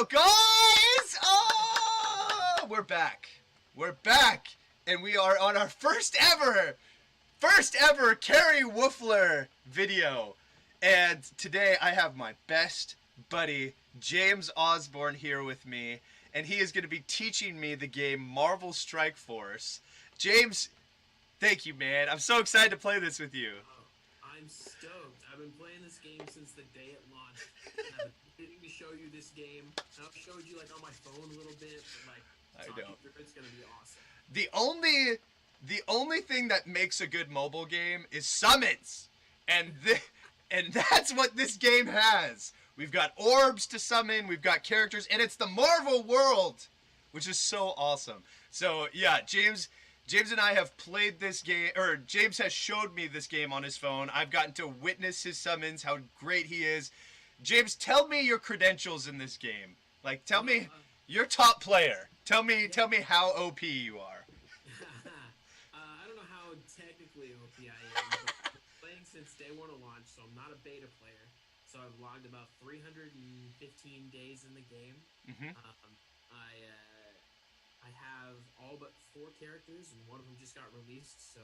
up, guys? Oh, we're back. We're back, and we are on our first ever Carrie Wufler video. And today I have my best buddy James Osborne here with me, and he is going to be teaching me the game Marvel Strikeforce. James, thank you, man. I'm so excited to play this with you. I'm stoked. I've been playing this game since the day it launched. And I've been waiting to show you this game. And I've showed you like on my phone a little bit, but like it's gonna be awesome. The only thing that makes a good mobile game is summons, and that's what this game has. We've got orbs to summon, we've got characters, and it's the Marvel world, which is so awesome. So yeah, James and I have played this game, or James has showed me this game on his phone. I've gotten to witness his summons, how great he is. James, tell me your credentials in this game. Like, tell me, you're top player. Tell me how OP you are. I don't know how technically OP I am, but I've been playing since day one of launch, so I'm not a beta player. So I've logged about 315 days in the game. Mm-hmm. I have all but 4 characters, and one of them just got released, so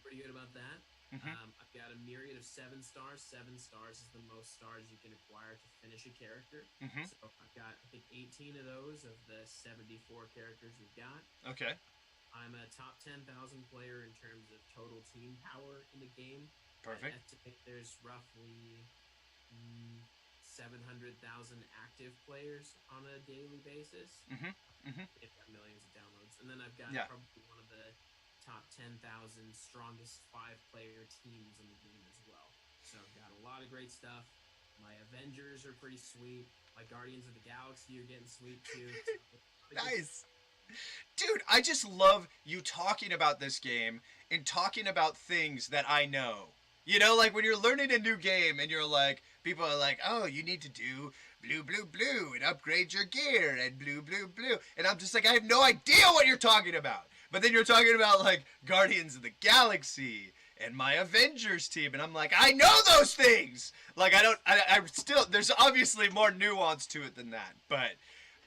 pretty good about that. I've got a myriad of 7 stars. 7 stars is the most stars you can acquire to finish a character. So I've got, I think, 18 of those of the 74 characters we've got. Okay. I'm a top 10,000 player in terms of total team power in the game. Perfect. I estimate there's roughly 700,000 active players on a daily basis. They've got millions of downloads. And then I've got probably one of the top 10,000 strongest 5-player teams in the game as well. So I've got a lot of great stuff. My Avengers are pretty sweet. My Guardians of the Galaxy are getting sweet too. Nice. Dude, I just love you talking about this game and talking about things that I know. You know, like when you're learning a new game and you're like, people are like, oh, you need to do blue, blue, blue and upgrade your gear and blue, blue, blue. And I'm just like, I have no idea what you're talking about. But then you're talking about like Guardians of the Galaxy and my Avengers team. And I'm like, I know those things. Like, I still, there's obviously more nuance to it than that. But,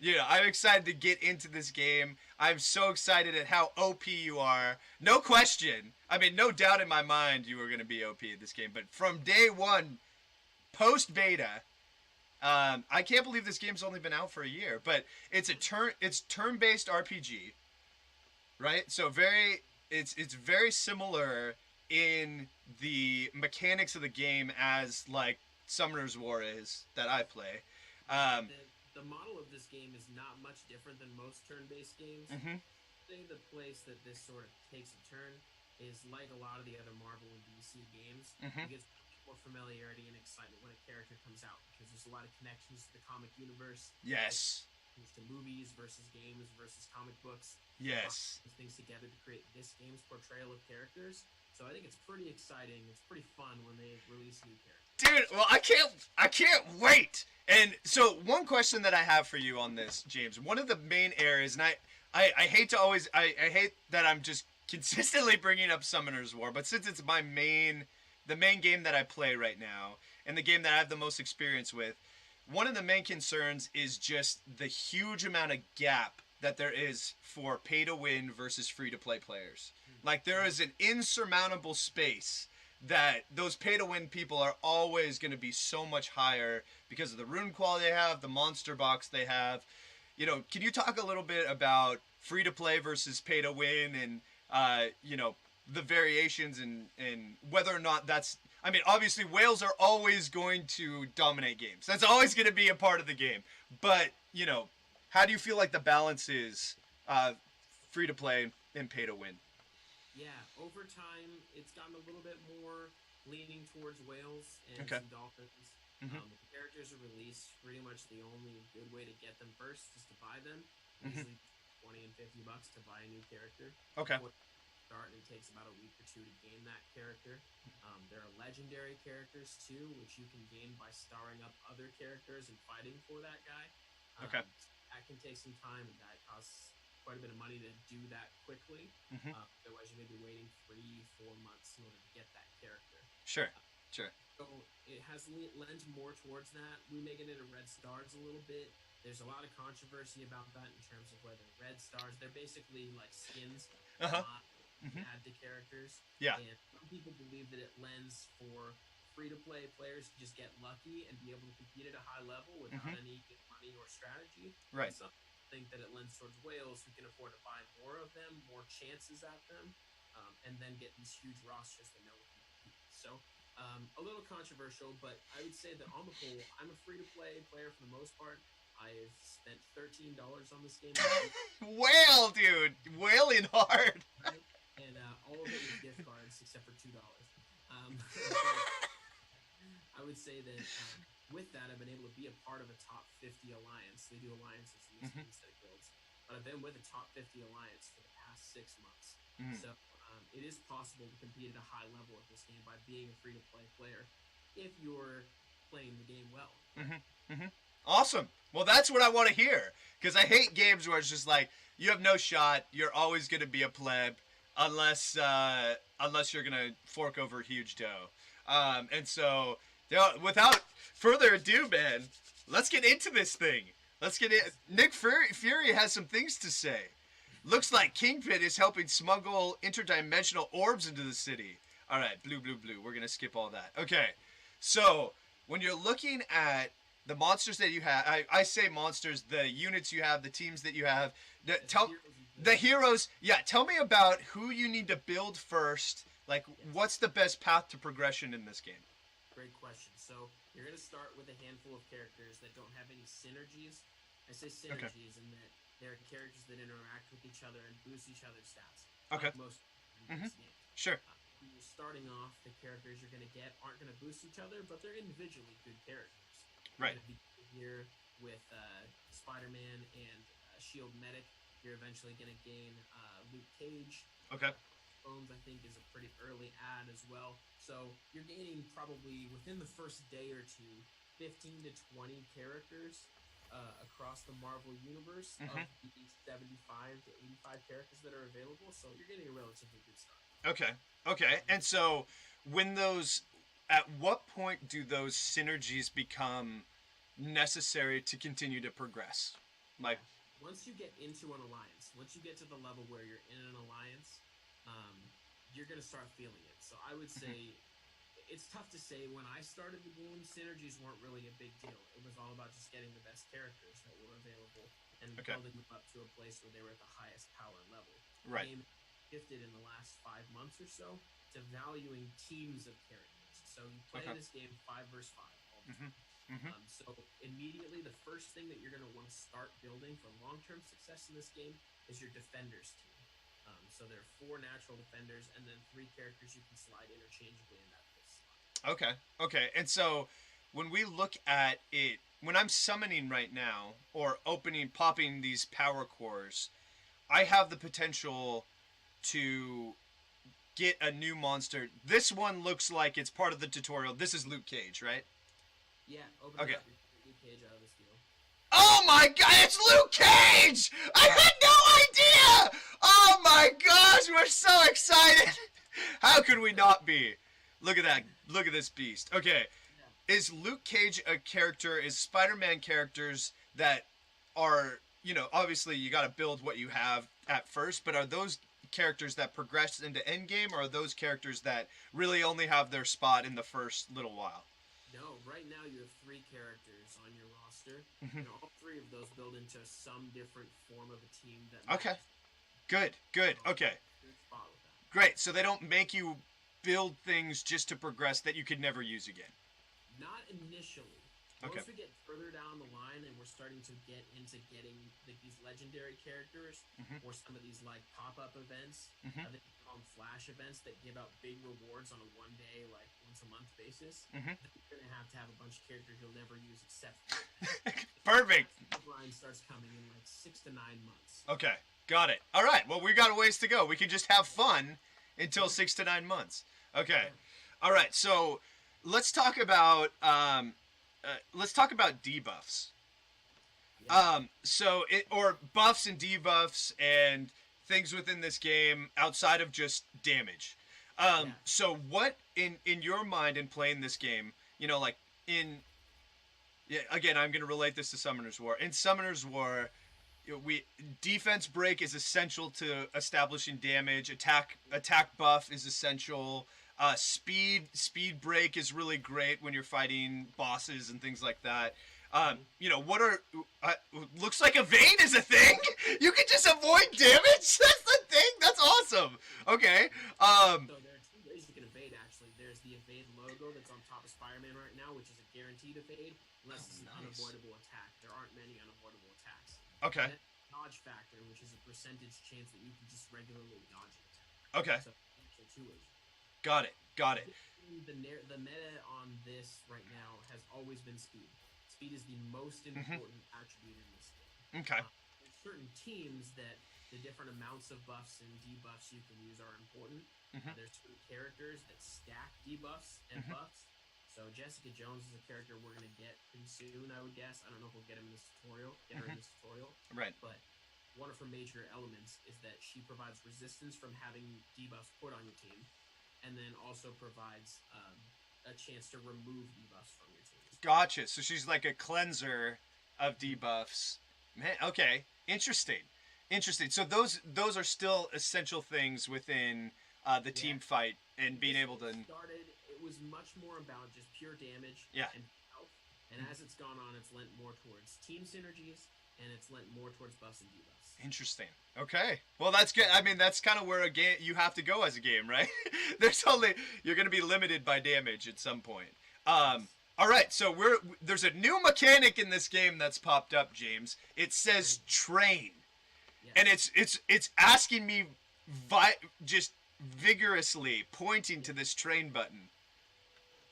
you know, I'm excited to get into this game. I'm so excited at how OP you are. No question. I mean, no doubt in my mind you were going to be OP in this game. But from day one, post-beta, I can't believe this game's only been out for a year. But it's turn-based RPG, right? So it's very similar in the mechanics of the game as, like, Summoner's War is that I play. The model of this game is not much different than most turn-based games. I think the place that this sort of takes a turn is like a lot of the other Marvel and DC games. It gets more familiarity and excitement when a character comes out because there's a lot of connections to the comic universe. Yes. To movies versus games versus comic books. Yes. Things together to create this game's portrayal of characters. So I think it's pretty exciting. It's pretty fun when they release new characters. Dude, well, I can't wait. And so one question that I have for you on this, James, one of the main areas, and I hate to always, I hate that I'm just consistently bringing up Summoner's War, but since it's the main game that I play right now, and the game that I have the most experience with, one of the main concerns is just the huge amount of gap that there is for pay-to-win versus free-to-play players. Like, there is an insurmountable space that those pay-to-win people are always going to be so much higher because of the rune quality they have, the monster box they have. You know, can you talk a little bit about free-to-play versus pay-to-win and, you know, the variations and whether or not that's... I mean, obviously, whales are always going to dominate games. That's always going to be a part of the game. But, you know, how do you feel like the balance is free-to-play and pay-to-win? Yeah, over time, it's gotten a little bit more leaning towards whales and some dolphins. When characters are released, pretty much the only good way to get them first is to buy them. Usually $20 and $50 to buy a new character. Okay. Start, and it takes about a week or 2 to gain that character. There are legendary characters too, which you can gain by starring up other characters and fighting for that guy. That can take some time, and that costs quite a bit of money to do that quickly. Otherwise, you may be waiting 3-4 months in order to get that character. Sure. Sure. So it has lent more towards that. We may get into red stars a little bit. There's a lot of controversy about that in terms of whether red stars, they're basically like skins, not add to characters. Yeah. And some people believe that it lends for free-to-play players to just get lucky and be able to compete at a high level without any money or strategy. Right. And some think that it lends towards whales who can afford to buy more of them, more chances at them, and then get these huge rosters that know can compete. So a little controversial, but I would say that on the whole, I'm a free-to-play player for the most part. I've spent $13 on this game. Whale, dude! Whaling hard! Right? And all of it was gift cards except for $2. I would say that with that, I've been able to be a part of a top 50 alliance. They do alliances in this game instead of guilds. But I've been with a top 50 alliance for the past 6 months. So it is possible to compete at a high level at this game by being a free-to-play player if you're playing the game well. Awesome. Well, that's what I want to hear. Because I hate games where it's just like, you have no shot, you're always going to be a pleb, unless you're going to fork over huge dough. And so, without further ado, man, let's get into this thing. Let's get in. Nick Fury has some things to say. Looks like Kingpin is helping smuggle interdimensional orbs into the city. All right, blue. We're going to skip all that. Okay, so when you're looking at the monsters that you have, I say monsters, the units you have, the teams that you have, the heroes. Yeah, tell me about who you need to build first. Like, what's the best path to progression in this game? Great question. So you're going to start with a handful of characters that don't have any synergies. I say synergies in that they're characters that interact with each other and boost each other's stats. Okay. Like most in this game. Sure. Starting off, the characters you're going to get aren't going to boost each other, but they're individually good characters. Right. You're going to be here with Spider-Man and Shield Medic. You're eventually going to gain Luke Cage. Okay. Bones, I think, is a pretty early add as well. So you're gaining probably within the first day or two 15 to 20 characters across the Marvel Universe of the 75 to 85 characters that are available. So you're getting a relatively good start. Okay. And so at what point do those synergies become necessary to continue to progress? Like, once you get into an alliance, once you get to the level where you're in an alliance, you're going to start feeling it. So I would say it's tough to say. When I started the game, synergies weren't really a big deal. It was all about just getting the best characters that were available and building them up to a place where they were at the highest power level. Right. The game shifted in the last 5 months or so to valuing teams of characters. So you play this game 5 versus 5 all the time. So immediately the first thing that you're going to want to start building for long-term success in this game is your defenders team. So there are 4 natural defenders and then 3 characters you can slide interchangeably in that slot. Okay. And so when we look at it, when I'm summoning right now or popping these power cores, I have the potential to get a new monster. This one looks like it's part of the tutorial. This is Luke Cage, right? Yeah, open up Luke Cage out of this deal. Oh my god, it's Luke Cage! I had no idea! Oh my gosh, we're so excited! How could we not be? Look at that. Look at this beast. Okay, is Luke Cage a character, is Spider-Man characters that are, obviously you gotta build what you have at first, but are those characters that progress into endgame, or are those characters that really only have their spot in the first little while? No, right now you have 3 characters on your roster, and all 3 of those build into some different form of a team that Okay. Good. Okay. Spot with that. Great. So they don't make you build things just to progress that you could never use again. Not initially. Once we get further down the line and we're starting to get into getting these legendary characters or some of these like pop-up events, I think we call them flash events that give out big rewards on a one-day, like once-a-month basis, you're going to have a bunch of characters you'll never use except for Perfect. the line starts coming in like 6 to 9 months. Okay. Got it. All right. Well, we got a ways to go. We can just have fun until 6 to 9 months. Okay. All right. So let's talk about debuffs. Or buffs and debuffs and things within this game outside of just damage. So what in your mind in playing this game, like in yeah, again, I'm going to relate this to Summoner's War. In Summoner's War, we defense break is essential to establishing damage. Attack buff is essential. Speed break is really great when you're fighting bosses and things like that. What are looks like evade is a thing. You can just avoid damage. That's the thing. That's awesome. Okay. So there are two ways you can evade. Actually, there's the evade logo that's on top of Spider-Man right now, which is a guaranteed evade, unless it's an unavoidable attack. There aren't many unavoidable attacks. Okay. And dodge factor, which is a percentage chance that you can just regularly dodge an attack. Okay. So actually two ways. Got it. The meta on this right now has always been speed. Speed is the most important attribute in this game. Okay. There's certain teams that the different amounts of buffs and debuffs you can use are important. There's certain characters that stack debuffs and buffs. So Jessica Jones is a character we're going to get pretty soon, I would guess. I don't know if we'll get her in this tutorial. Right. But one of her major elements is that she provides resistance from having debuffs put on your team, and then also provides a chance to remove debuffs from your team. Gotcha. So she's like a cleanser of debuffs. Man, okay. Interesting. So those are still essential things within the team fight and being able to. It was much more about just pure damage and health, and as it's gone on, it's lent more towards team synergies and it's lent more towards buffs and debuffs. Interesting. Okay. Well, that's good. I mean, that's kind of where a game you have to go as a game, right? You're going to be limited by damage at some point. All right, so there's a new mechanic in this game that's popped up, James. It says train, and it's asking me just vigorously pointing to this train button.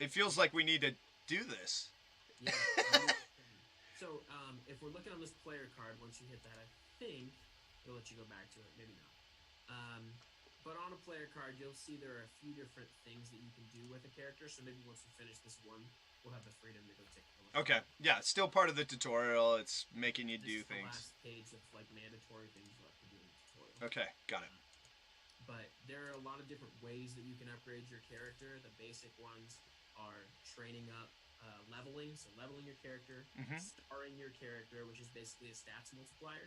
It feels like we need to do this. Yeah. So if we're looking on this player card, once you hit that, I think it'll let you go back to it. Maybe not. But on a player card, you'll see there are a few different things that you can do with a character. So maybe once we finish this one, we'll have the freedom to go take a look. Okay. Yeah, it's still part of the tutorial. It's making you do things. This is the last page of like mandatory things you have to do in the tutorial. Okay, got it. But there are a lot of different ways that you can upgrade your character. The basic ones are training up, leveling, so leveling your character, starring your character, which is basically a stats multiplier.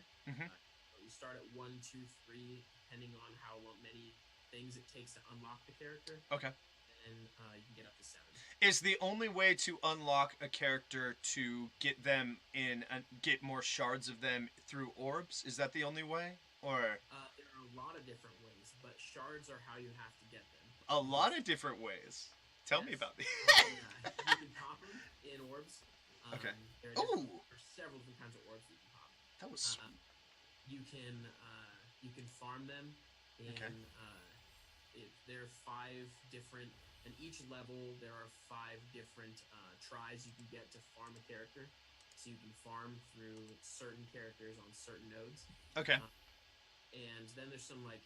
You start at 1, 2, 3, depending on how many things it takes to unlock the character. Okay. And you can get up to 7. Is the only way to unlock a character to get them in and get more shards of them through orbs? Is that the only way, or? There are a lot of different ways, but shards are how you have to get them. A lot of different ways. Tell me about these. You can pop them in orbs. Okay. There are several different kinds of orbs that you can pop. That was sweet. You can farm them in. There are 5 different. In each level, there are 5 different tries you can get to farm a character. So you can farm through certain characters on certain nodes. Okay. And then there's some like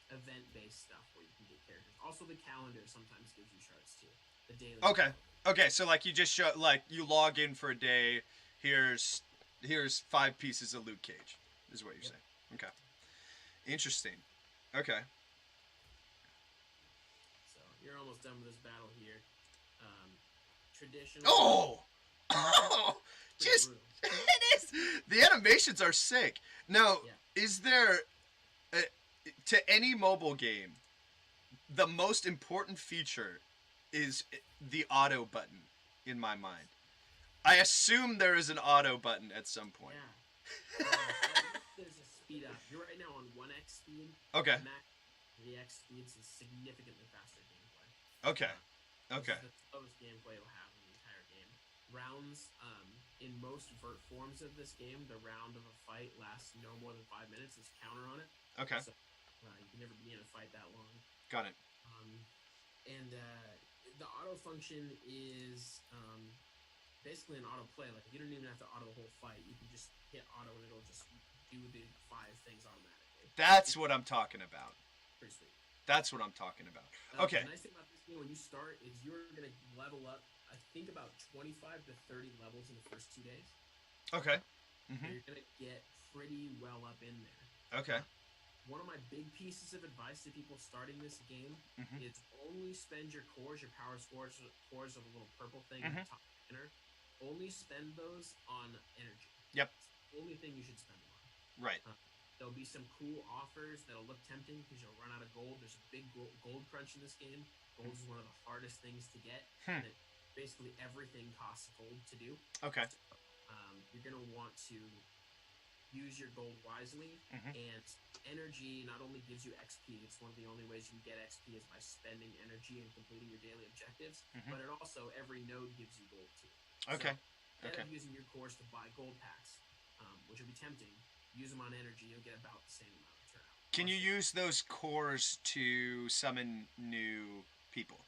event-based stuff where you can get characters. Also, the calendar sometimes gives you shards too. The daily. Okay. Calendar. Okay. So like you just show you log in for a day. Here's 5 pieces of Luke Cage. Is what you're saying. Okay. Interesting. Okay. So you're almost done with this battle here. Traditional. Oh! Just it is. The animations are sick. Now, is there to any mobile game, the most important feature is the auto button in my mind. I assume there is an auto button at some point. Yeah. There's a speed up. You're right now on 1x speed. Okay. The X speeds is significantly faster gameplay. Okay. Okay. This is the slowest gameplay you'll have in the entire game. Rounds, in most vert forms of this game, the round of a fight lasts no more than 5 minutes. There's a counter on it. Okay. So, you can never be in a fight that long. Got it. And the auto function is basically an auto play. Like, you don't even have to auto the whole fight. You can just hit auto and it'll just do the 5 things automatically. That's what I'm talking about. Pretty sweet. That's what I'm talking about. Okay. The nice thing about this game when you start is you're going to level up, I think, about 25 to 30 levels in the first 2 days. Okay. So you're going to get pretty well up in there. Okay. one of my big pieces of advice to people starting this game is only spend your cores, your power cores of a little purple thing in the top center. Only spend those on energy. Yep. It's the only thing you should spend them on. Right. There'll be some cool offers that'll look tempting because you'll run out of gold. There's a big gold crunch in this game. Gold is one of the hardest things to get. And basically everything costs gold to do. Okay. So, you're going to want to use your gold wisely, and energy not only gives you XP, it's one of the only ways you can get XP is by spending energy and completing your daily objectives, but it also, every node gives you gold too. Okay. So instead of using your cores to buy gold packs, which would be tempting, use them on energy, you'll get about the same amount of turnout. Can you use those cores to summon new people?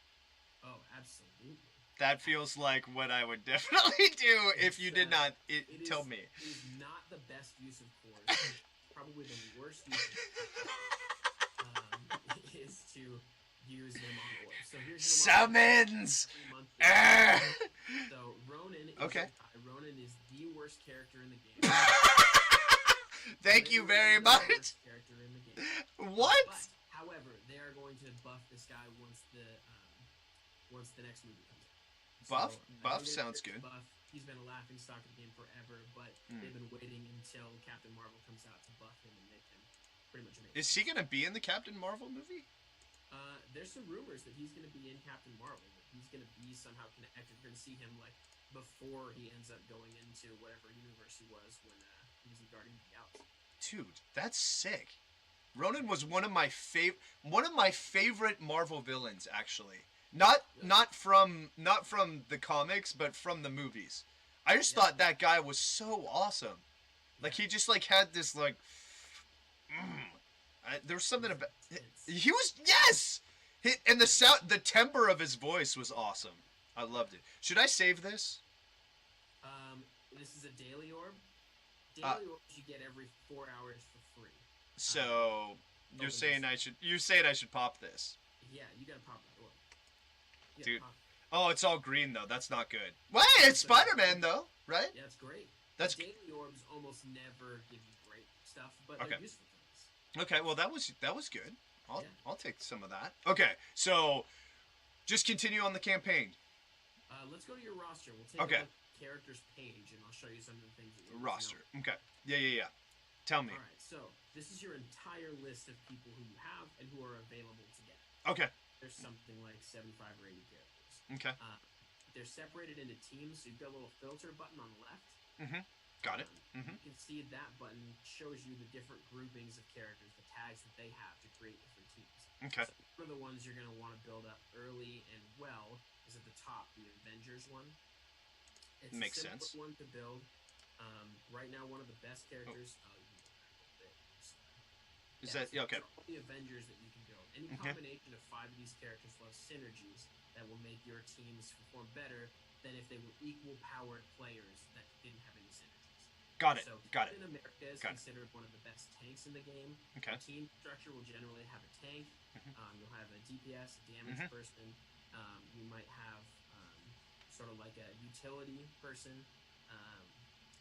Oh, absolutely. That feels like what I would definitely do if you did not tell me. It is not the best use of cores. Probably the worst use of is to use them on orbs. So here's summons! So Ronan is the worst character in the game. Thank you very much. Character in the game. What? But, however, they are going to buff this guy once the next movie comes out. Buff sounds good. Buff. He's been a laughing stock of the game forever, but they've been waiting until Captain Marvel comes out to buff him and make him pretty much amazing. Is he gonna be in the Captain Marvel movie? There's some rumors that he's gonna be in Captain Marvel. That he's gonna be somehow connected. We're gonna see him like before he ends up going into whatever universe he was when he was in Guardians of the Galaxy. Dude, that's sick. Ronan was one of my favorite Marvel villains, actually. Not from the comics, but from the movies. I just thought that guy was so awesome. Like he just like had this like. There was something about he was and the timbre of his voice was awesome. I loved it. Should I save this? This is a daily orb. Daily orbs you get every 4 hours for free. So you're saying I should pop this? Yeah, you gotta pop that orb. Dude. Oh, it's all green though. That's not good. Wait, it's Spider-Man though, right? Yeah, it's great. That's daily orbs almost never give you great stuff, but they're useful things. Okay, well that was good. I'll take some of that. Okay, so just continue on the campaign. Let's go to your roster. We'll take a look at the characters page, and I'll show you some of the things that you roster. Know. Okay. Yeah. Tell me. All right. So this is your entire list of people who you have and who are available to get. Okay. There's something like 75 or 80 characters. Okay. They're separated into teams, so you've got a little filter button on the left. Got it. You can see that button shows you the different groupings of characters, the tags that they have to create different teams. Okay. So one of the ones you're going to want to build up early and well is at the top, the Avengers one. It's Makes a simple sense. one to build. Right now, one of the best characters. Is that okay? All the Avengers that you can build. Any combination of 5 of these characters will have synergies that will make your teams perform better than if they were equal-powered players that didn't have any synergies. Got it. So Got it. Captain America is considered one of the best tanks in the game. Okay. The team structure will generally have a tank. You'll have a DPS, a damage person. You might have sort of like a utility person.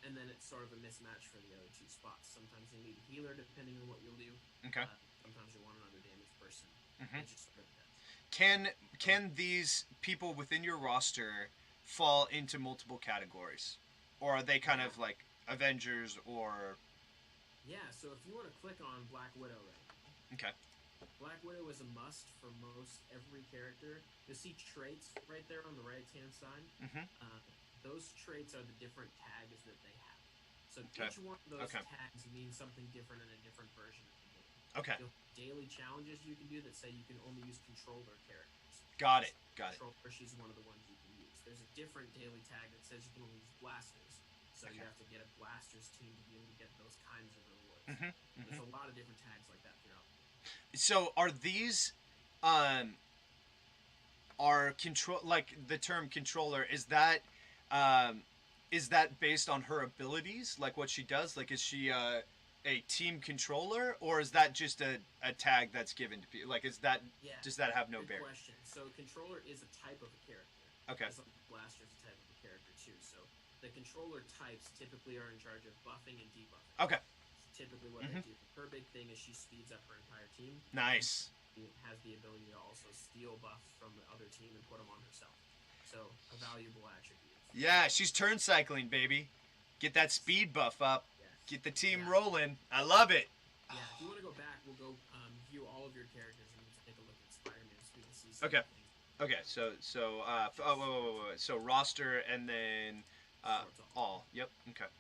And then it's sort of a mismatch for the other 2 spots. Sometimes you need a healer, depending on what you'll do. Okay. Sometimes you want another damage person. It just sort of depends. Can these people within your roster fall into multiple categories, or are they kind of like Avengers or? Yeah. So if you want to click on Black Widow right now. Okay. Black Widow is a must for most every character. You'll see traits right there on the right-hand side. Those traits are the different tags that they have. So each one of those tags means something different in a different version of the game. Okay. You'll have daily challenges you can do that say you can only use controller characters. Got it. Controller, she's one of the ones you can use. There's a different daily tag that says you can only use blasters. So you have to get a blasters team to be able to get those kinds of rewards. There's a lot of different tags like that throughout. So are these are control like the term controller, is that based on her abilities, like what she does? Like, is she a team controller, or is that just a tag that's given to people? Like, does that have no bearing? Good question. So controller is a type of a character. Okay. It's like blaster is a type of a character too. So the controller types typically are in charge of buffing and debuffing. Okay. typically what they do. Her big thing is she speeds up her entire team. Nice. She has the ability to also steal buffs from the other team and put them on herself. So, a valuable attribute. Yeah, she's turn cycling, baby. Get that speed buff up. Yes. Get the team rolling. I love it. Yeah, if you want to go back, we'll go view all of your characters and we'll take a look at Spider-Man so we can see some things. Okay, so roster and then all. Yep. Okay.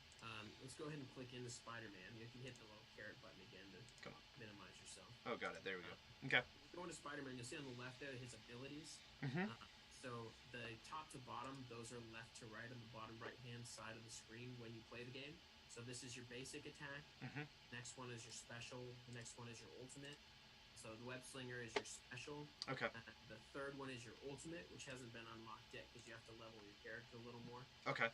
Let's go ahead and click into Spider-Man. You can hit the little caret button again to minimize yourself. Oh, got it. There we go. Okay. Go into Spider-Man. You'll see on the left there his abilities. So the top to bottom, those are left to right on the bottom right-hand side of the screen when you play the game. So this is your basic attack. Next one is your special. The next one is your ultimate. So the web slinger is your special. Okay. The third one is your ultimate, which hasn't been unlocked yet because you have to level your character a little more. Okay.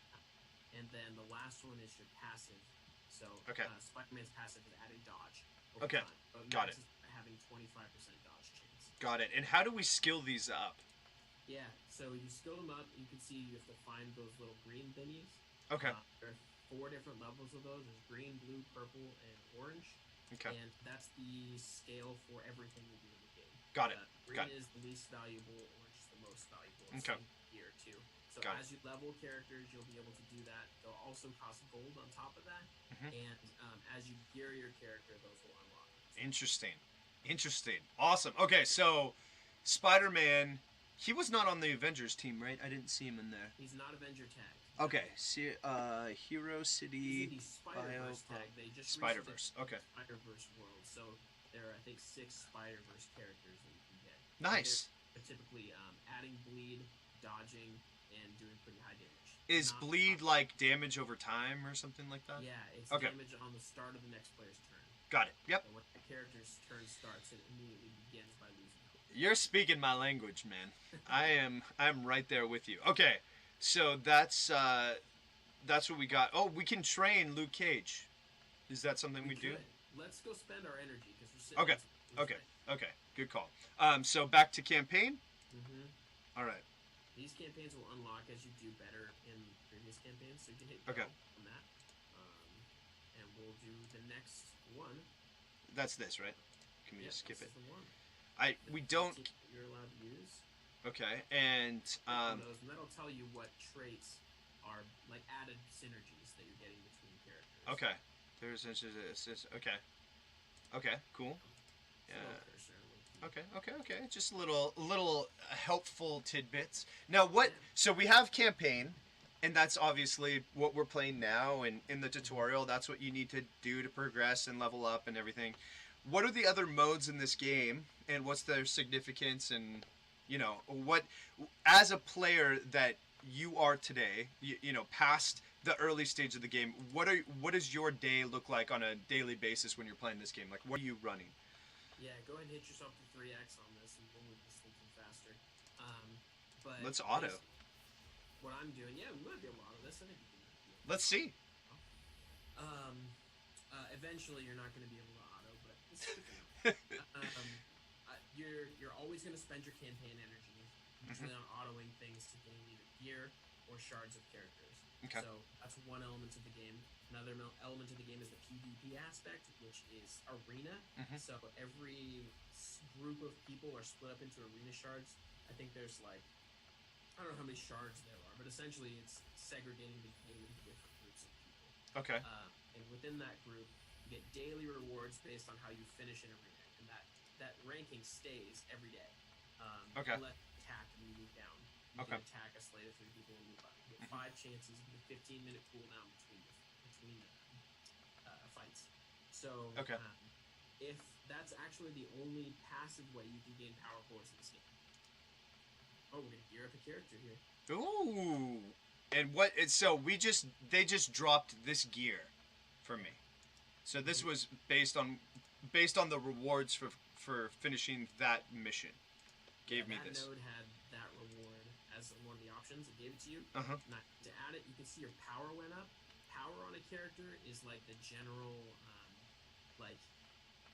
And then the last one is your passive. So Spider-Man's passive is adding dodge. Okay. Got it. Having 25% dodge chance. Got it. And how do we skill these up? Yeah, so you skill them up. You can see you have to find those little green thingies. Okay. There are 4 different levels of those. There's green, blue, purple, and orange. Okay. And that's the scale for everything you do in the game. Got it. Green is the least valuable, orange is the most valuable. Okay. Here too. So Got as you level characters, you'll be able to do that. They'll also cost gold on top of that. And as you gear your character, those will unlock. Interesting. Awesome. Okay, so Spider-Man, he was not on the Avengers team, right? I didn't see him in there. He's not Avenger tag. Okay. Hero City. He's in the Spider-Verse tag. They just Spider-Verse. Okay. Spider-Verse world. So there are, I think, 6 Spider-Verse characters that you can get. Nice. They're typically adding bleed, dodging, and doing pretty high damage. Is bleed like damage over time or something like that? Yeah, it's damage on the start of the next player's turn. Got it. Yep. So when the character's turn starts, it immediately begins by losing. You're speaking my language, man. I'm right there with you. Okay, so that's what we got. Oh, we can train Luke Cage. Is that something we do? Let's go spend our energy because we're sitting. Okay. Good call. So back to campaign. All right. These campaigns will unlock as you do better in previous campaigns, so you can hit go on that. And we'll do the next one. That's this, right? Can we just skip it? The one. We don't. You're allowed to use. Okay, and and that'll tell you what traits are like added synergies that you're getting between characters. Okay, there's okay, cool. Yeah. Okay. Just little helpful tidbits. Now what? So we have campaign, and that's obviously what we're playing now. And in the tutorial, that's what you need to do to progress and level up and everything. What are the other modes in this game, and what's their significance? And what, as a player that you are today, past the early stage of the game, what does your day look like on a daily basis when you're playing this game? Like, what are you running? Yeah, go ahead and hit yourself to 3x on this, and we'll move this thinking faster. But let's auto. What I'm doing, we might be able to auto this. I think we can. Let's see. Eventually, you're not going to be able to auto, but it's you're always going to spend your campaign energy usually on autoing things to gain either gear or shards of characters. Okay. So that's one element of the game. Another element of the game is the PvP aspect, which is arena. So every group of people are split up into arena shards. I think there's I don't know how many shards there are, but essentially it's segregating the game into different groups of people. Okay. And within that group, you get daily rewards based on how you finish an arena, and that ranking stays every day. Okay. You let attack and you move down. You can attack a slate of 3 people and move up. You get 5 chances with a 15-minute cooldown between fights. So if that's actually the only passive way you can gain power cores in this game. Oh, we're gonna gear up a character here. Ooh. And what? So they just dropped this gear for me. So this was based on the rewards for finishing that mission. Gave me this. That node had that reward as one of the options. It gave it to you. Now, to add it, you can see your power went up. Power on a character is like the general,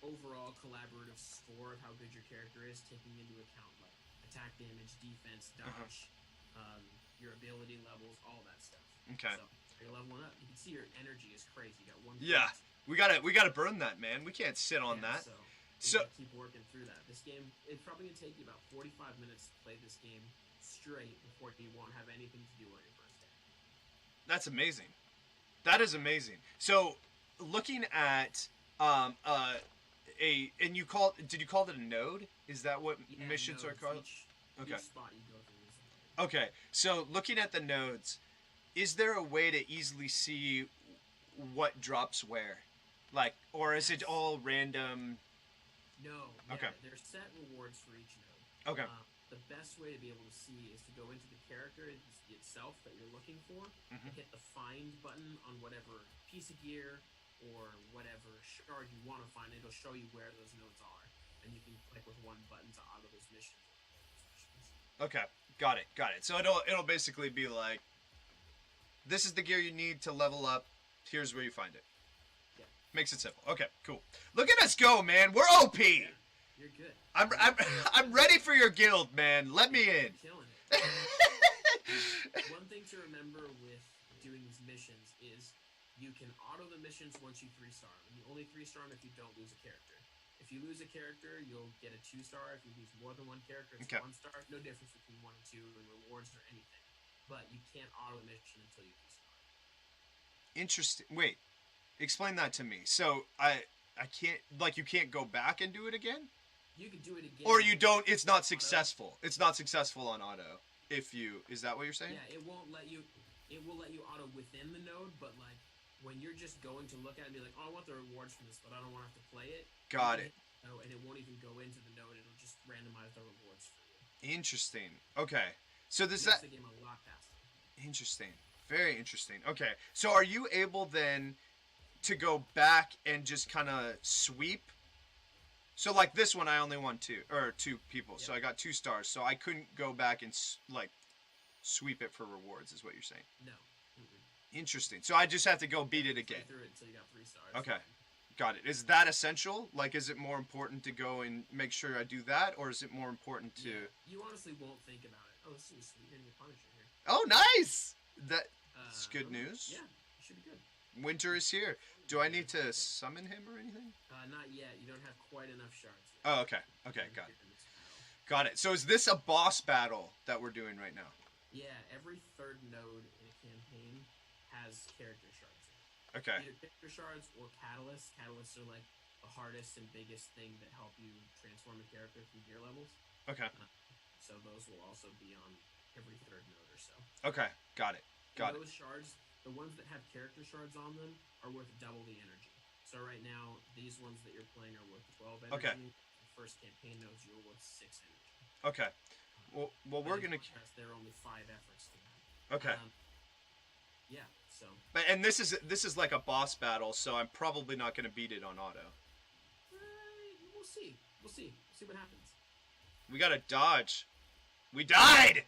overall collaborative score of how good your character is, taking into account attack damage, defense, dodge, your ability levels, all that stuff. Okay. So you're leveling up. You can see your energy is crazy. You got 1. Yeah. We gotta burn that, man. We can't sit on that. So keep working through that. This game, it's probably gonna take you about 45 minutes to play this game straight before you won't have anything to do on your first day. That's amazing. That is amazing. So, looking at and did you call it a node? Is that what missions are called? Each spot you go through is a node. Okay. So, looking at the nodes, is there a way to easily see what drops where? Like, or is it all random? No. Okay. There's set rewards for each node. Okay. The best way to be able to see is to go into the character itself that you're looking for and hit the find button on whatever piece of gear or whatever shard you want to find. It'll show you where those nodes are, and you can click with one button to auto those missions. Okay, got it. So it'll basically be like, this is the gear you need to level up. Here's where you find it. Yeah. Makes it simple. Okay, cool. Look at us go, man. We're OP. Yeah, you're good. I'm ready for your guild, man. Let me in. You're killing it. One thing to remember with doing these missions is you can auto the missions once you 3-star them. You only 3-star them if you don't lose a character. If you lose a character, you'll get a 2-star. If you lose more than one character, it's 1-star. No difference between 1 and 2 in rewards or anything. But you can't auto the mission until you 3-star. Interesting. Wait, explain that to me. So I can't, like, you can't go back and do it again? You can do it again. Or you don't. It's not successful. It's not successful on auto. Is that what you're saying? Yeah, it won't let you. It will let you auto within the node, but like when you're just going to look at it and be like, oh, I want the rewards from this, but I don't want to have to play it. Got it. No, and it won't even go into the node. It'll just randomize the rewards for you. Interesting. Okay. So Makes the game a lot faster. Interesting. Very interesting. Okay. So are you able then to go back and just kind of sweep? So like this one, I only won 2 people, so I got 2 stars. So I couldn't go back and like sweep it for rewards, is what you're saying? No. Interesting. So I just have to go beat it again. Through it until you got 3 stars. Okay, got it. Is that essential? Like, is it more important to go and make sure I do that, or is it more important to? Yeah. You honestly won't think about it. Oh, this is sweet. You're gonna get Punisher here. Oh, nice. That's good news. Yeah, you should be good. Winter is here. Do I need to summon him or anything? Not yet. You don't have quite enough shards yet. Oh, okay. Okay, got it. Got it. So is this a boss battle that we're doing right now? Yeah, every third node in a campaign has character shards in it. Okay. Either character shards or catalysts. Catalysts are like the hardest and biggest thing that help you transform a character through gear levels. Okay. So those will also be on every third node or so. Okay, got it. Got it. Those shards, the ones that have character shards on them, are worth double the energy. So right now, these ones that you're playing are worth 12 energy. Okay. The first campaign nodes, you're worth 6 energy. Okay. Well, we're gonna. There are only 5 efforts to that. Okay. Yeah. So. And this is like a boss battle, so I'm probably not gonna beat it on auto. We'll see. We'll see. See what happens. We gotta dodge. We died.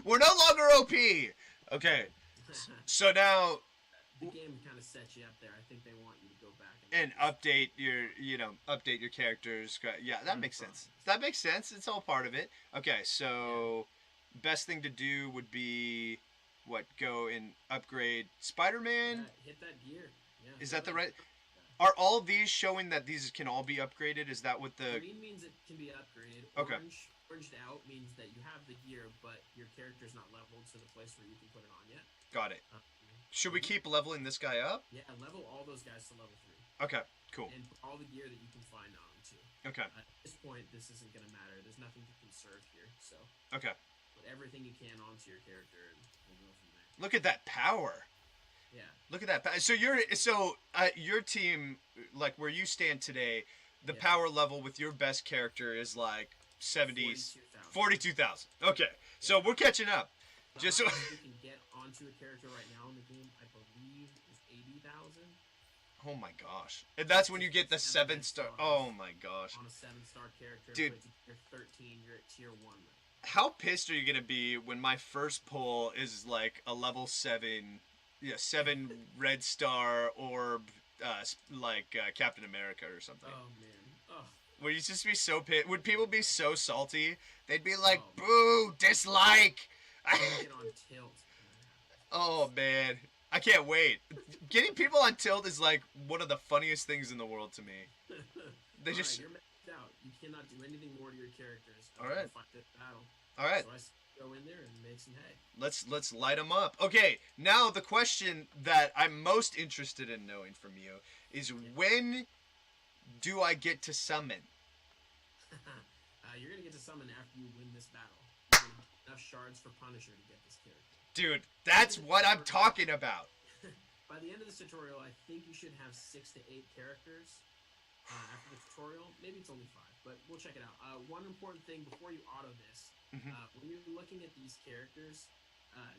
We're no longer OP. Okay. So now. The game kind of sets you up there. I think they want you to go back and update your characters. Yeah, that makes sense. That makes sense. It's all part of it. Okay, so best thing to do would be what? Go and upgrade Spider-Man. Hit that gear. Yeah. Is that the right? Are all these showing that these can all be upgraded? Is that what the? Green means it can be upgraded. Okay. Oranged out means that you have the gear, but your character's not leveled to the place where you can put it on yet. Got it. Should we keep leveling this guy up? Yeah, level all those guys to level 3. Okay, cool. And all the gear that you can find on them too. Okay. At this point, this isn't gonna matter. There's nothing to conserve here, so. Okay. Put everything you can onto your character, and we'll go from there. Look at that power. Yeah. Look at that. So your team, like where you stand today, the power level with your best character is like 42,000. Okay, so we're catching up. Just so you can get onto a character right now in the game, I believe, is 80,000. Oh my gosh! And that's when you get the 7-star. Oh my gosh! On a 7-star character, dude. You're 13. You're at tier 1. How pissed are you gonna be when my first pull is like a level 7, 7 red star orb, like Captain America or something? Oh man! Oh. Would you just be so pissed? Would people be so salty? They'd be like, "Boo! Dislike!" Get on tilt. Oh man, I can't wait. Getting people on tilt is like one of the funniest things in the world to me. They just. Right, you're maxed out. You cannot do anything more to your characters. All right. Fight this battle. All right. So I go in there and make some hay. Let's light them up. Okay, now the question that I'm most interested in knowing from you is when do I get to summon? You're gonna get to summon after you win this battle. You're gonna get enough shards for Punisher to get this character. Dude, that's what I'm talking about. By the end of this tutorial, I think you should have 6 to 8 characters. After the tutorial, maybe it's only 5, but we'll check it out. One important thing before you auto this, when you're looking at these characters,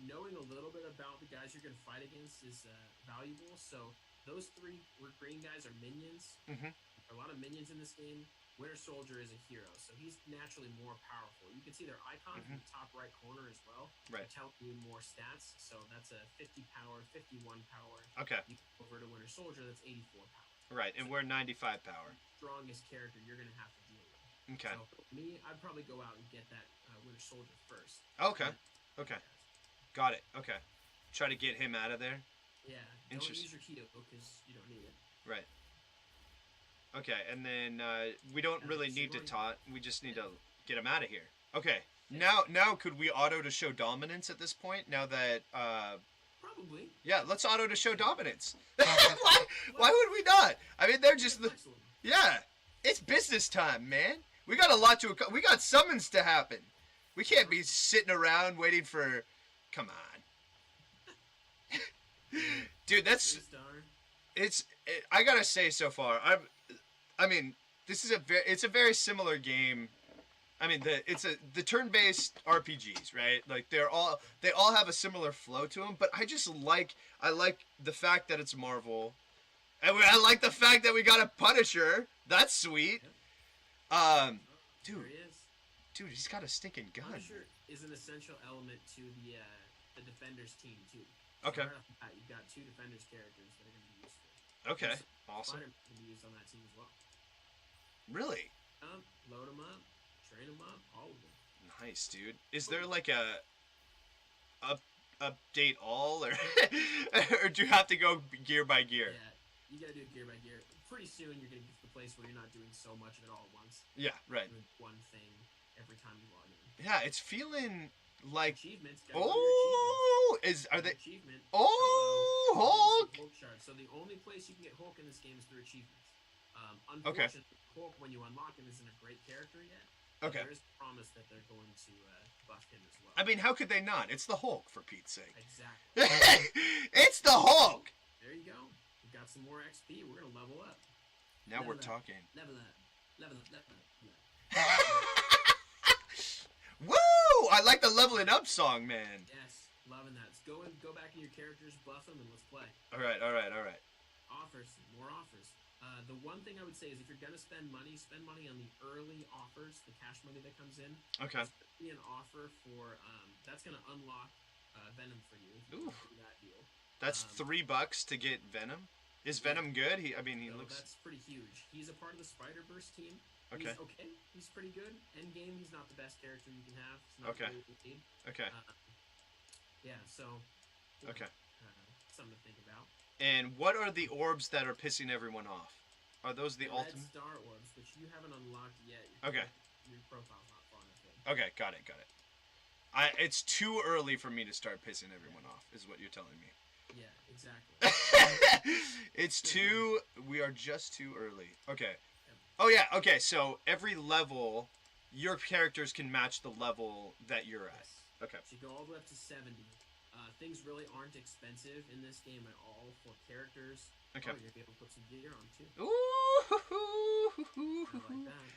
knowing a little bit about the guys you're going to fight against is valuable. So those 3 green guys are minions. There are a lot of minions in this game. Winter Soldier is a hero, so he's naturally more powerful. You can see their icon in the top right corner as well. Right. Telling you more stats. So that's a 50 power, 51 power. Okay. You go over to Winter Soldier, that's 84 power. Right, and we're 95 power. Strongest character you're going to have to deal with. Okay. So for me, I'd probably go out and get that Winter Soldier first. Okay. Okay. Got it. Okay. Try to get him out of there. Yeah. Don't use your Keto because you don't need it. Right. Okay, and then we don't really need to taunt. We just need to get him out of here. Okay. Yeah. Now could we auto to show dominance at this point? Now that probably. Yeah, let's auto to show dominance. Why would we not? I mean, they're just yeah. It's business time, man. We got a lot to. We got summons to happen. We can't be sitting around waiting for. Come on, dude. That's. I gotta say, so far, I mean, this is it's a very similar game. I mean, the turn-based RPGs, right? Like they all have a similar flow to them. But I like the fact that it's Marvel, and I like the fact that we got a Punisher. That's sweet. Dude, he's got a stinking gun. Punisher is an essential element to the Defenders team too. Okay. So right off the bat, you've got 2 Defenders characters that are going to be useful. Okay. Awesome. Spider-Man can be used on that team as well. Really? Load them up, train them up, all of them. Nice, dude. Is there like a update all, or or do you have to go gear by gear? Yeah, you gotta do it gear by gear. Pretty soon, you're gonna get to the place where you're not doing so much of it all at once. Yeah, right. Doing one thing every time you log in. Yeah, it's feeling like. Achievements. Are they? Achievement. Hulk. Hulk shard. So the only place you can get Hulk in this game is through achievements. Unfortunately, Hulk, when you unlock him, isn't a great character yet. Okay. There is a promise that they're going to buff him as well. I mean, how could they not? It's the Hulk, for Pete's sake. Exactly. It's the Hulk. There you go. We've got some more XP. We're gonna level up. Now we're talking. Level up. Level up. Level up. Woo! I like the leveling up song, man. Yes, loving that. Go back in your characters, buff them, and let's play. All right. Offers, more offers. The one thing I would say is if you're gonna spend money on the early offers, the cash money that comes in. Okay. Be an offer for that's gonna unlock Venom for you. Ooh. That deal. That's $3 to get Venom. Is Venom good? He looks. That's pretty huge. He's a part of the Spider-Verse team. Okay. He's okay. He's pretty good. Endgame, he's not the best character you can have. It's not okay. Okay. Yeah. So. Okay. Something to think about. And what are the orbs that are pissing everyone off? Are those the ultimate? Red star orbs, which you haven't unlocked yet. Okay. Your profile's not far enough yet. Okay, got it. It's too early for me to start pissing everyone off, is what you're telling me. Yeah, exactly. We are just too early. Okay. Oh yeah, okay, so every level, your characters can match the level that you're at. Yes. Okay. So you go all the way up to 70. Things really aren't expensive in this game at all for characters. Okay. Oh, you're able to put some gear on too. Ooh. I like that.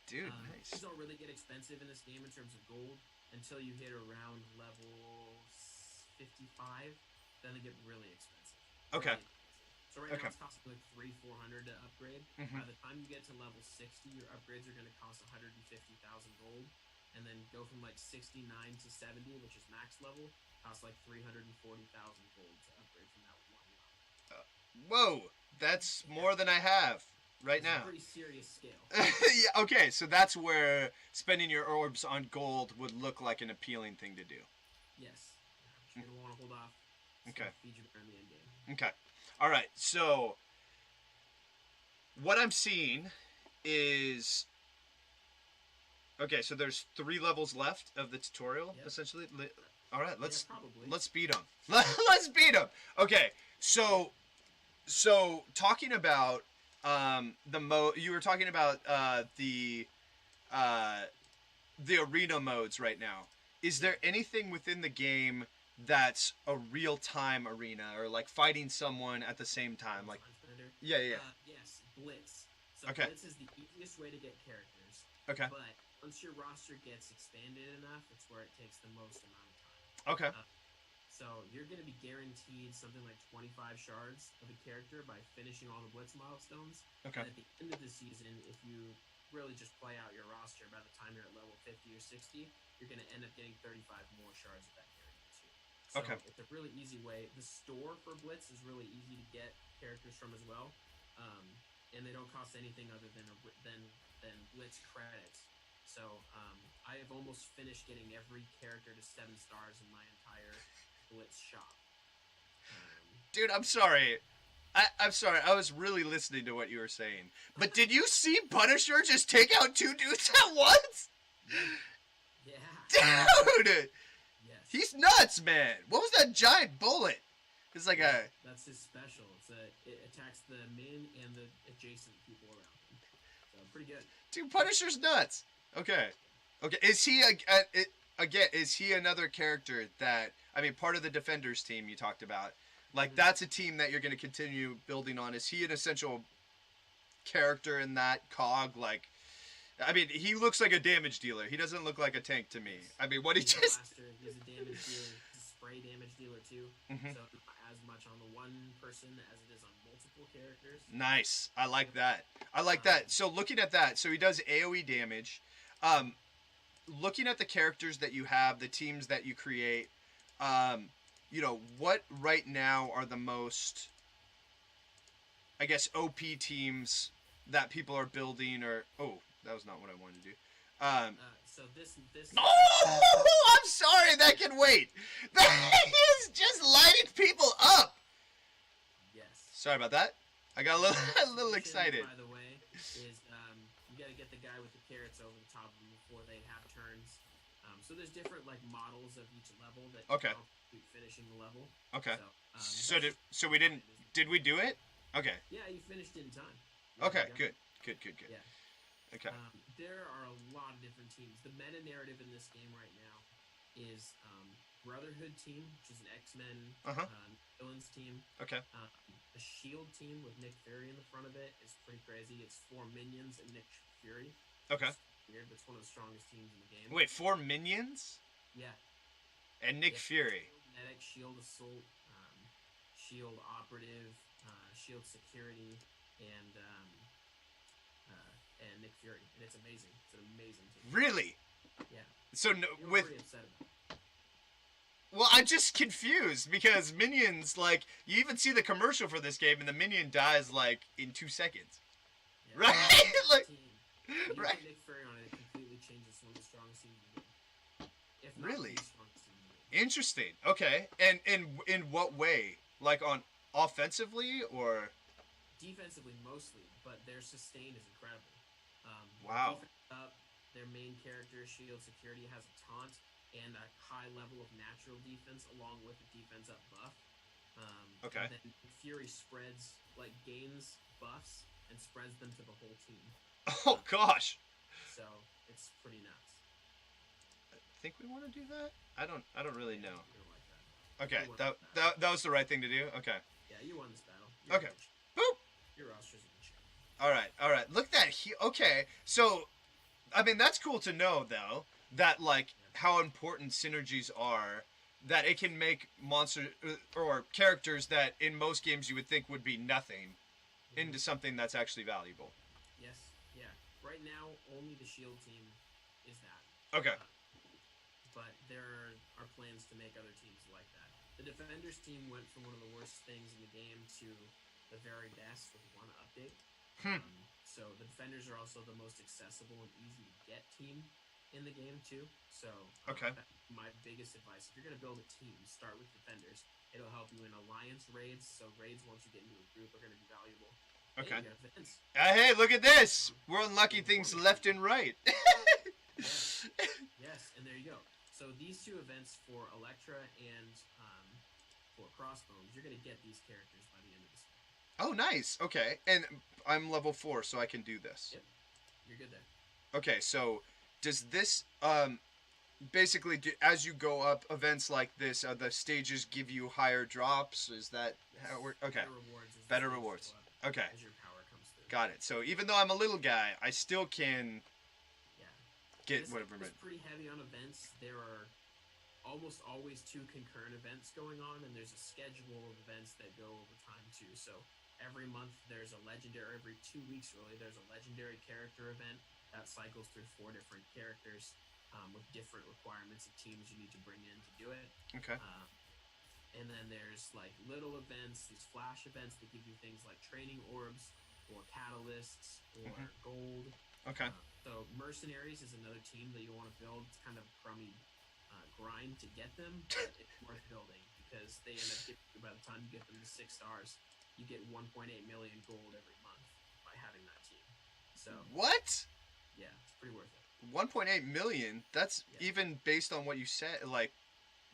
Dude, nice. Things don't really get expensive in this game in terms of gold until you hit around level 55. Then they get really expensive. Okay. So right now it's costing like $300-400 to upgrade. By the time you get to level 60, your upgrades are going to cost 150,000 gold. And then go from like 69 to 70, which is max level, costs like 340,000 gold to upgrade from that one level. Whoa, that's more than I have now. It's a pretty serious scale. Yeah, okay, so that's where spending your orbs on gold would look like an appealing thing to do. Yes. You're going to want to hold off It's Okay. going to feed you better in the end game. Okay. All right. So what I'm seeing is okay. So there's 3 levels left of the tutorial, essentially. All right. Let's beat them. Let's beat them. Okay. So talking about you were talking about uh, the arena modes right now. Is there anything within the game that's a real time arena or like fighting someone at the same time? Like, yeah. Yes, Blitz. So Okay. Blitz is the easiest way to get characters. Okay. But once your roster gets expanded enough, it's where it takes the most amount of time. Okay. So you're going to be guaranteed something like 25 shards of a character by finishing all the Blitz milestones. Okay. And at the end of the season, if you really just play out your roster, by the time you're at level 50 or 60, you're going to end up getting 35 more shards of that character too. So it's a really easy way. The store for Blitz is really easy to get characters from as well, and they don't cost anything other than Blitz credits. So I have almost finished getting every character to 7 stars in my entire Blitz shop. Dude, I'm sorry. I'm sorry. I was really listening to what you were saying. But did you see Punisher just take out 2 dudes at once? Yeah. Dude! Yes. He's nuts, man. What was that giant bullet? It's like That's his special. It attacks the min and the adjacent people around him. So pretty good. Dude, Punisher's nuts. Okay. Is he again? Is he another character that part of the Defenders team you talked about? Like that's a team that you're going to continue building on. Is he an essential character in that cog? Like, he looks like a damage dealer. He doesn't look like a tank to me. What he he's just. He's a damage dealer. He's a spray damage dealer too. Mm-hmm. So not as much on the one person as it is on multiple characters. Nice. I like that. So looking at that, so he does AoE damage. Looking at the characters that you have, the teams that you create, what right now are the most, I guess, OP teams that people are building or... Oh, that was not what I wanted to do. So this... Oh, I'm sorry, that can wait. That is just lighting people up. Yes. Sorry about that. I got a little excited. By the way, is you got to get the guy with the carrots over the top of them before they have turns. So there's different models of each level that keep finishing the level. Okay. So we didn't. Did we do it? Okay. Yeah, you finished in time. Okay. Good. Yeah. Okay. There are a lot of different teams. The meta narrative in this game right now is Brotherhood team, which is an X-Men villains team. Okay. A Shield team with Nick Fury in the front of it is pretty crazy. It's 4 minions and Nick Fury. Okay. It's weird, but it's one of the strongest teams in the game. Wait, 4 minions? Yeah. And Nick Fury. Medic, Shield Assault, Shield Operative, Shield Security, and Nick Fury, and it's amazing. It's an amazing team. Really? Yeah. So You're pretty upset about it. Well, I'm just confused because minions, you even see the commercial for this game, and the minion dies in 2 seconds. Yeah, right? Right. Nick Fury on it completely changes one of the strongest teams in the game. If not really? The strongest team in the game. Interesting. Okay, and in what way? On offensively or? Defensively mostly, but their sustain is incredible. Wow. Their main character, Shield Security, has a taunt and a high level of natural defense along with a defense up buff. Okay. And then Fury gains buffs and spreads them to the whole team. Oh gosh. So it's pretty nuts. I think we want to do that. I don't really know. Like that. Okay, that was the right thing to do. Okay. Yeah, you won this battle. Okay. Boop. Your roster's in the show. All right. Look at that. Okay, so that's cool to know though that how important synergies are. That it can make monster or characters that in most games you would think would be nothing into something that's actually valuable. Yes. Yeah. Right now, only the Shield team is that. Okay. But there are plans to make other teams like that. The Defenders team went from one of the worst things in the game to the very best with one update. So the Defenders are also the most accessible and easy to get team. in the game too. So Okay. that's my biggest advice. If you're gonna build a team, start with defenders. It'll help you in alliance raids. So raids, once you get into a group, are gonna be valuable. Okay. Hey, you got events. Hey, look at this! We're unlocking things left and right. Yes. Yes, and there you go. So these two events for Electra and for Crossbones, you're gonna get these characters by the end of this game. Oh, nice. Okay, and I'm level 4, so I can do this. Yep, you're good there. Okay, so does this basically as you go up events like this, the stages give you higher drops? Is that how it works? Okay. Better rewards. Okay. As your power comes through. Got it. So even though I'm a little guy, I still can get whatever. It's pretty heavy on events. There are almost always 2 concurrent events going on, and there's a schedule of events that go over time too. So every month there's a legendary. Every 2 weeks really, there's a legendary character event that cycles through 4 different characters with different requirements of teams you need to bring in to do it. Okay. And then there's like little events, these flash events that give you things like training orbs or catalysts or gold. Okay. So mercenaries is another team that you want to build. It's kind of crummy grind to get them, but it's worth building because they end up giving, by the time you get them to 6 stars, you get 1.8 million gold every month by having that team. So what? Yeah, it's pretty worth it. 1.8 million? That's even based on what you said. Like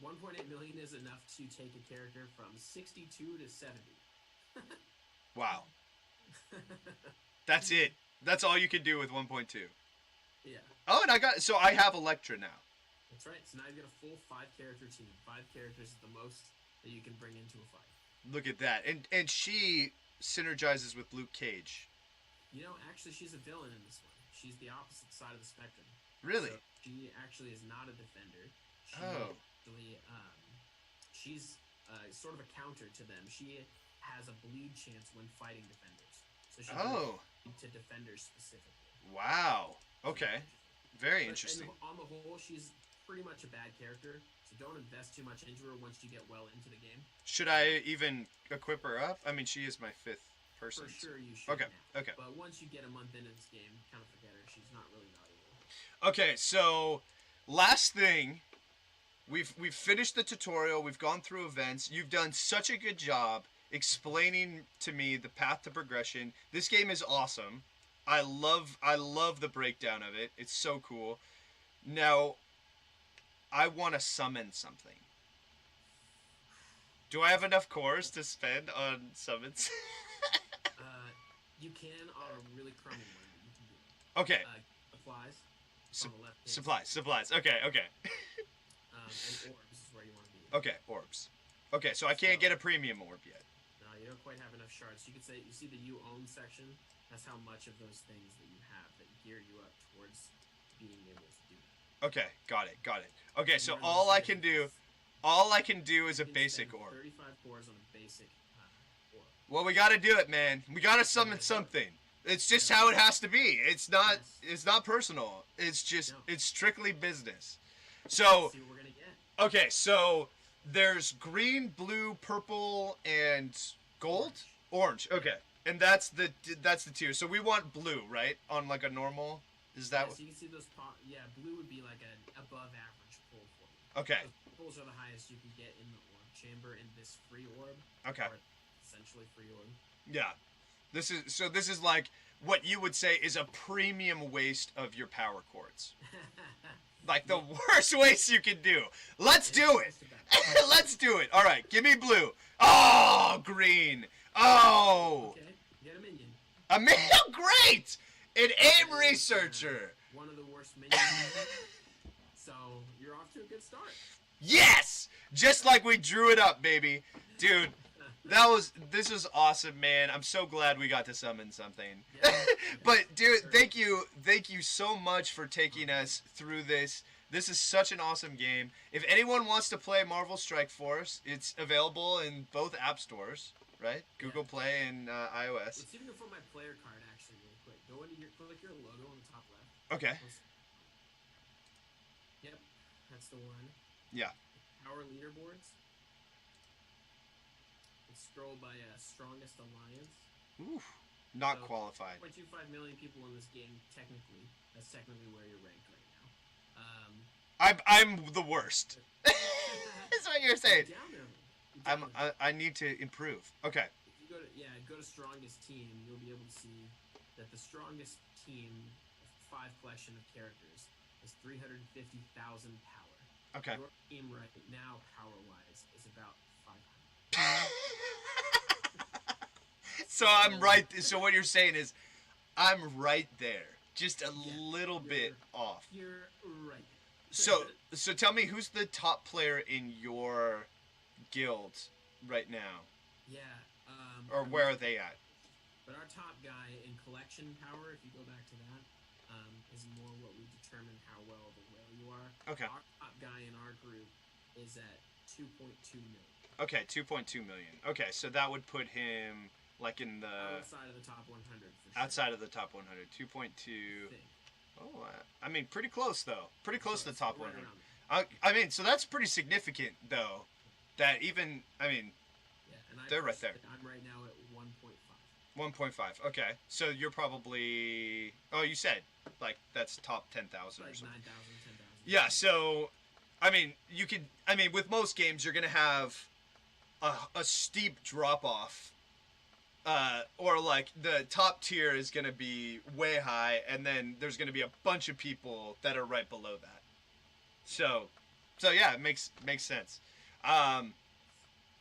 1.8 million is enough to take a character from 62 to 70. Wow. That's it. That's all you can do with 1.2. Yeah. Oh, and I have Electra now. That's right. So now you've got a full 5-character team. 5 characters is the most that you can bring into a fight. Look at that. And she synergizes with Luke Cage. You know, actually, she's a villain in this one. She's the opposite side of the spectrum. Really? So she actually is not a defender. She actually, she's sort of a counter to them. She has a bleed chance when fighting defenders. So she's to defenders specifically. Wow. Okay. Very interesting. And on the whole, she's pretty much a bad character. So don't invest too much into her once you get well into the game. Should I even equip her up? I mean, she is my 5th person. For sure you should. Okay. Now. Okay. But once you get a month into this game, kind of forget her. She's not really valuable. Okay, so last thing, we've finished the tutorial. We've gone through events. You've done such a good job explaining to me the path to progression. This game is awesome. I love the breakdown of it. It's so cool. Now, I want to summon something. Do I have enough cores to spend on summons? You can on a really crummy one. You can do. Okay. Supplies. Supplies. Okay. And orbs is where you want to be. Okay, orbs. Okay, so I can't get a premium orb yet. No, you don't quite have enough shards. You could say, you see the you own section? That's how much of those things that you have that gear you up towards being able to do that. Okay, got it. Okay, so all I can do is a basic orb. 35 cores on a basic orb. Well, we gotta do it, man. We gotta summon something. It's just how it has to be. It's not personal. It's just it's strictly business. So Let's see what we're gonna get. Okay, so there's green, blue, purple, and gold? Orange. Okay. And that's the tier. So we want blue, right? On like a normal. Is that so you can see those blue would be like an above average pull for you. Okay. Those pulls are the highest you can get in the orb chamber in this free orb. Okay. Or essentially free orb. Yeah. This is like what you would say is a premium waste of your power chords. Like the worst waste you can do. Let's do it. Let's do it. All right, give me blue. Oh, green. Oh. Okay, get a minion. A minion, great. An aim researcher. One of the worst minions. So you're off to a good start. Yes, just like we drew it up, baby, dude. This was awesome, man. I'm so glad we got to summon something. Yeah. But dude, thank you so much for taking us through this. This is such an awesome game. If anyone wants to play Marvel Strikeforce, it's available in both app stores, right? Google Play and iOS. Let's even go for my player card actually really quick. Go into click your logo on the top left. Okay. Yep, that's the one. Yeah. Power leaderboards. Scroll by strongest alliance. Oof. Not qualified. 1.25 million people in this game. Technically, that's technically where you're ranked right now. I'm the worst. That's what you're saying. I need to improve. Okay. If you go to strongest team, you'll be able to see that the strongest team, 5 collection of characters, is 350,000 power. Okay. Your team right now, power-wise, is about 500. So I'm right. So what you're saying is, I'm right there, just a little bit off. You're right. So tell me, who's the top player in your guild right now? Yeah. Or where are they at? But our top guy in collection power, if you go back to that, is more what we determine how well the whale you are. Okay. Our top guy in our group is at 2.2 million. Okay, 2.2 million. Okay, so that would put him like in the outside of the top 100 for sure. Outside of the top 100, 2.2. Oh, I mean, pretty close though. Pretty close to the top 100. I mean, so that's pretty significant though. That even, I mean, they're right there. I'm right now at 1.5. 1.5. Okay, so you're probably. Oh, you said like that's top 10,000 or something. 9,000, 10,000. Yeah. So, I mean, you could. I mean, with most games, you're gonna have a steep drop off. Or like the top tier is gonna be way high, and then there's gonna be a bunch of people that are right below that. So yeah, it makes sense.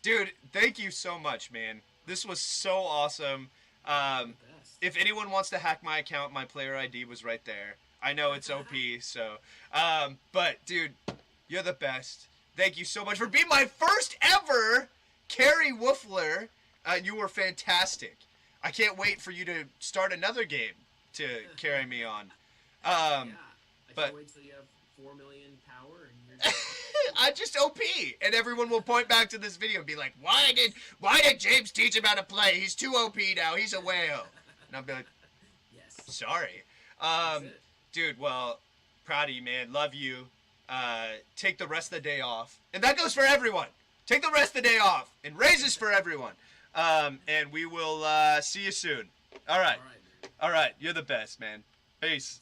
Dude, thank you so much, man. This was so awesome. If anyone wants to hack my account, my player ID was right there. I know it's OP, so. But dude, you're the best. Thank you so much for being my first ever carry Wufler. You were fantastic. I can't wait for you to start another game to carry me on. I can't wait till you have 4 million power and you're I just OP, and everyone will point back to this video and be like, why did James teach him how to play? He's too OP now. He's a whale. And I'll be like, yes. Sorry. Dude, well, proud of you, man. Love you. Take the rest of the day off. And that goes for everyone. Take the rest of the day off. And raises for everyone. And we will see you soon. All right. All right. You're the best, man. Peace.